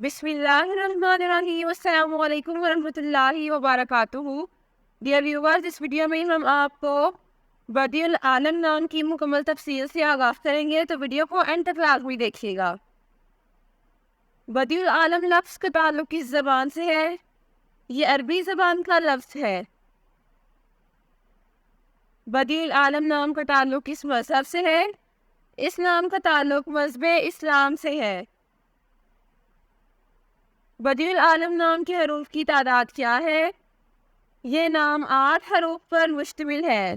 بسم اللہ الرحمن الرحیم، السلام علیکم ورحمۃ اللہ وبرکاتہ۔ ڈیئر ویورز، اس ویڈیو میں ہم آپ کو بدیع العالم نام کی مکمل تفصیل سے آغاز کریں گے، تو ویڈیو کو اینڈ تک لازمی دیکھیے گا۔ بدیع العالم لفظ کا تعلق کس زبان سے ہے؟ یہ عربی زبان کا لفظ ہے۔ بدیع العالم نام کا تعلق کس مذہب سے ہے؟ اس نام کا تعلق مذہب اسلام سے ہے۔ بدیع العالم نام کے حروف کی تعداد کیا ہے؟ یہ نام 8 حروف پر مشتمل ہے۔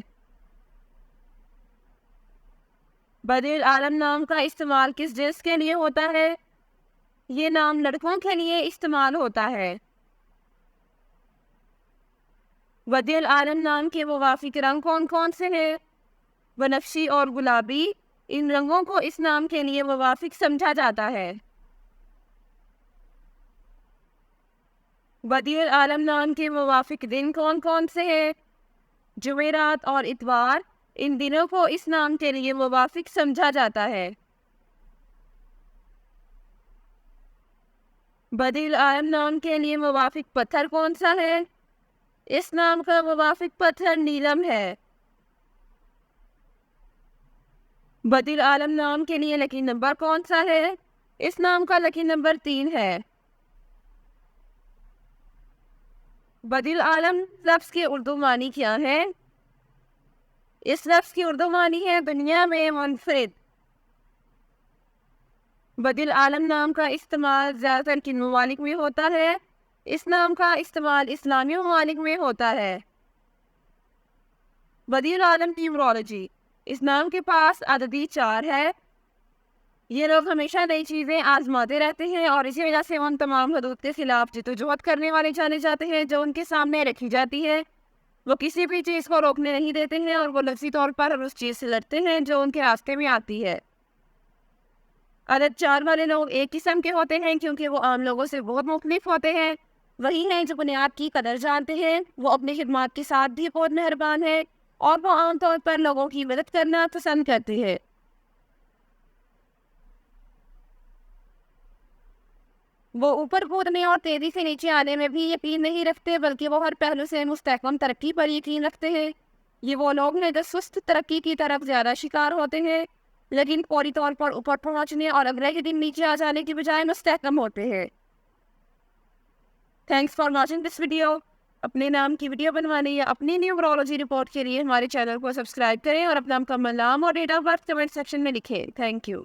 بدیع العالم نام کا استعمال کس جنس کے لیے ہوتا ہے؟ یہ نام لڑکوں کے لیے استعمال ہوتا ہے۔ بدیع العالم نام کے موافق رنگ کون کون سے ہیں؟ بنفشی اور گلابی، ان رنگوں کو اس نام کے لیے موافق سمجھا جاتا ہے۔ بدیع العالم نام کے موافق دن کون کون سے ہیں؟ جمعرات اور اتوار، ان دنوں کو اس نام کے لیے موافق سمجھا جاتا ہے۔ بدیع العالم نام کے لیے موافق پتھر کون سا ہے؟ اس نام کا موافق پتھر نیلم ہے۔ بدیع العالم نام کے لیے لکی نمبر کون سا ہے؟ اس نام کا لکی نمبر 3 ہے۔ بدیع العالم لفظ کی اردو معنی کیا ہے؟ اس لفظ کی اردو معنی ہے دنیا میں منفرد۔ بدیع العالم نام کا استعمال زیادہ تر کن ممالک میں ہوتا ہے؟ اس نام کا استعمال اسلامی ممالک میں ہوتا ہے۔ بدیع العالم نیومرولوجی، اس نام کے پاس عددی 4 ہے۔ یہ لوگ ہمیشہ نئی چیزیں آزماتے رہتے ہیں اور اسی وجہ سے ان تمام حدود کے خلاف جدوجہد کرنے والے جانے جاتے ہیں جو ان کے سامنے رکھی جاتی ہے۔ وہ کسی بھی چیز کو روکنے نہیں دیتے ہیں اور وہ لفظی طور پر اس چیز سے لڑتے ہیں جو ان کے راستے میں آتی ہے۔ عدد 4 والے لوگ ایک قسم کے ہوتے ہیں کیونکہ وہ عام لوگوں سے بہت مختلف ہوتے ہیں۔ وہی ہیں جو بنیاد کی قدر جانتے ہیں، وہ اپنی خدمات کے ساتھ بھی بہت مہربان ہیں اور وہ عام طور پر لوگوں کی مدد کرنا پسند کرتے ہیں۔ وہ اوپر کودنے اور تیزی سے نیچے آنے میں بھی یقین نہیں رکھتے، بلکہ وہ ہر پہلو سے مستحکم ترقی پر یقین رکھتے ہیں۔ یہ وہ لوگ ہیں جو سست ترقی کی طرف زیادہ شکار ہوتے ہیں، لیکن فوری طور پر اوپر پہنچنے اور اگلے ہی دن نیچے آ جانے کی بجائے مستحکم ہوتے ہیں۔ Thanks for watching this video. اپنے نام کی ویڈیو بنوانے یا اپنی نیومرولوجی رپورٹ کے لیے ہمارے چینل کو سبسکرائب کریں اور اپنا مکمل نام اور date of birth comment section میں لکھیں۔ Thank you.